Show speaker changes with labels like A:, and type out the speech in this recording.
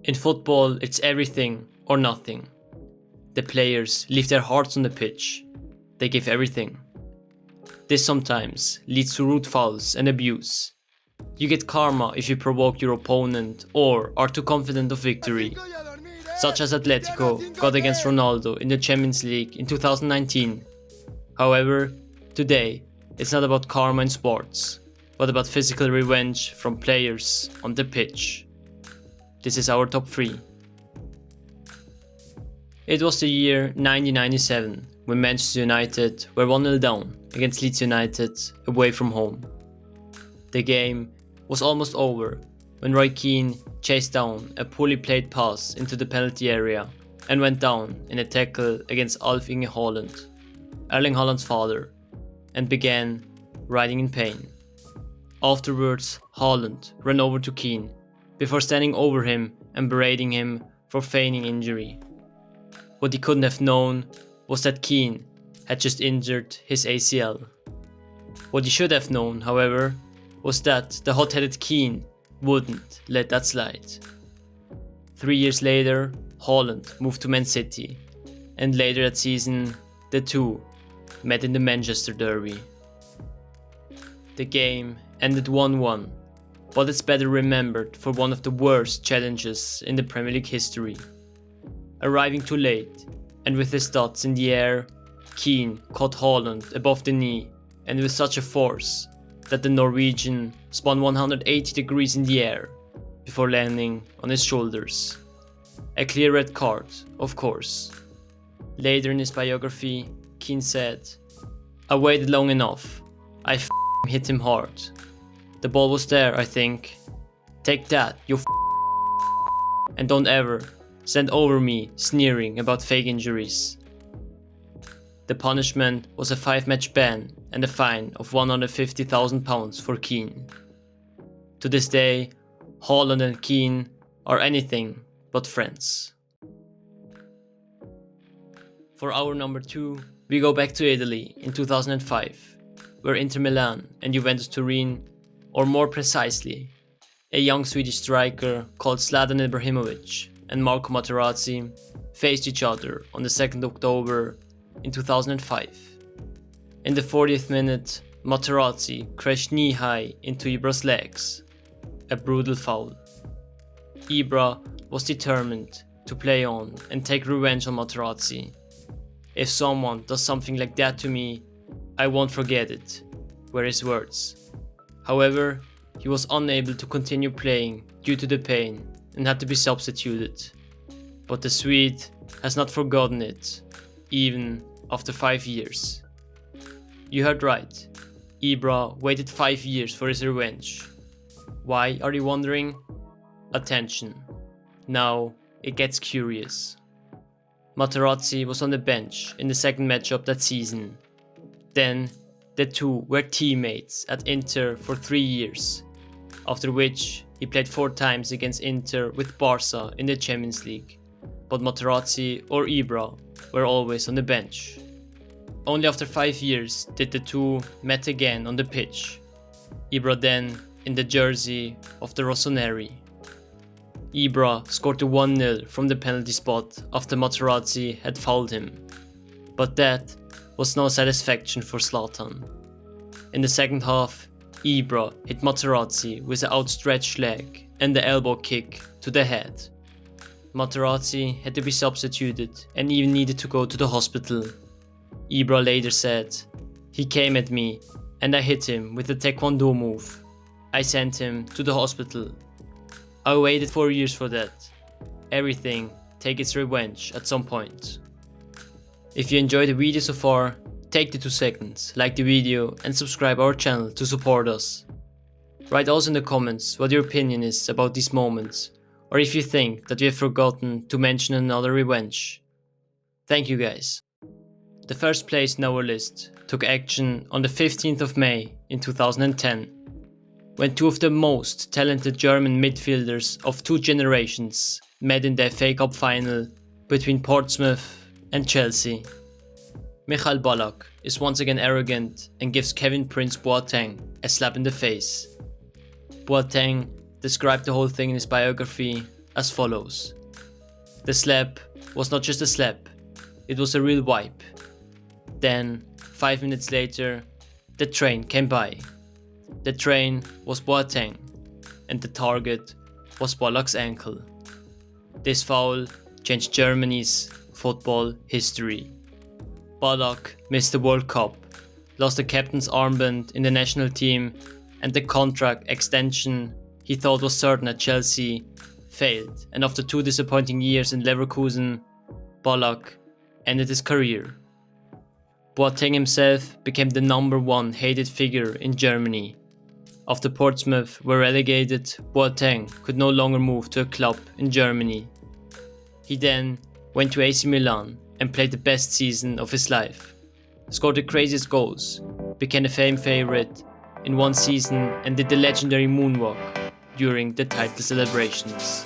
A: In football, it's everything or nothing. The players leave their hearts on the pitch. They give everything. This sometimes leads to rude fouls and abuse. You get karma if you provoke your opponent or are too confident of victory, such as Atletico got against Ronaldo in the Champions League in 2019. However, today it's not about karma in sports, but about physical revenge from players on the pitch. This is our top 3. It was the year 1997 when Manchester United were 1-0 down against Leeds United away from home. The game was almost over when Roy Keane chased down a poorly played pass into the penalty area and went down in a tackle against Alf-Inge Haaland, Erling Haaland's father, and began writhing in pain. Afterwards, Haaland ran over to Keane before standing over him and berating him for feigning injury. What he couldn't have known was that Keane had just injured his ACL. What he should have known, however, was that the hot-headed Keane wouldn't let that slide. 3 years later, Haaland moved to Man City, and later that season, the two met in the Manchester Derby. The game ended 1-1, but it's better remembered for one of the worst challenges in the Premier League history. Arriving too late, and with his dots in the air, Keane caught Haaland above the knee, and with such a force that the Norwegian spun 180 degrees in the air before landing on his shoulders. A clear red card, of course. Later in his biography, Keane said, "I waited long enough. I hit him hard. The ball was there, I think. Take that, you and don't ever stand over me sneering about fake injuries." The punishment was a 5-match ban and a fine of £150,000 for Keane. To this day, Haaland and Keane are anything but friends. For our number 2, we go back to Italy in 2005, where Inter Milan and Juventus Turin, or more precisely, a young Swedish striker called Zlatan Ibrahimovic and Marco Materazzi, faced each other on the 2nd October in 2005. In the 40th minute, Materazzi crashed knee-high into Ibra's legs, a brutal foul. Ibra was determined to play on and take revenge on Materazzi. "If someone does something like that to me, I won't forget it," were his words. However, he was unable to continue playing due to the pain and had to be substituted. But the Swede has not forgotten it, even after 5 years. You heard right, Ibra waited 5 years for his revenge. Why, are you wondering? Attention, now it gets curious. Materazzi was on the bench in the second matchup that season. Then, the two were teammates at Inter for 3 years, after which he played 4 times against Inter with Barca in the Champions League, but Materazzi or Ibra were always on the bench. Only after 5 years did the two met again on the pitch, Ibra then in the jersey of the Rossoneri. Ibra scored the 1-0 from the penalty spot after Materazzi had fouled him, but that was no satisfaction for Zlatan. In the second half, Ibra hit Materazzi with an outstretched leg and the elbow kick to the head. Materazzi had to be substituted and even needed to go to the hospital. Ibra later said, "He came at me and I hit him with a taekwondo move. I sent him to the hospital. I waited 4 years for that. Everything takes its revenge at some point." If you enjoyed the video so far, take the 2 seconds, like the video and subscribe our channel to support us. Write also in the comments what your opinion is about these moments, or if you think that we have forgotten to mention another revenge. Thank you guys. The first place in our list took action on the 15th of May in 2010, when 2 of the most talented German midfielders of 2 generations met in the FA Cup final between Portsmouth and Chelsea. Michael Ballack is once again arrogant and gives Kevin Prince-Boateng a slap in the face. Boateng described the whole thing in his biography as follows. The slap was not just a slap, it was a real wipe. Then, 5 minutes later, the train came by. The train was Boateng, and the target was Ballack's ankle. This foul changed Germany's football history. Ballack missed the World Cup, lost the captain's armband in the national team, and the contract extension he thought was certain at Chelsea failed, and after 2 disappointing years in Leverkusen, Ballack ended his career. Boateng himself became the #1 hated figure in Germany. After Portsmouth were relegated, Boateng could no longer move to a club in Germany. He then went to AC Milan and played the best season of his life, scored the craziest goals, became a fan favorite in one season, and did the legendary moonwalk during the title celebrations.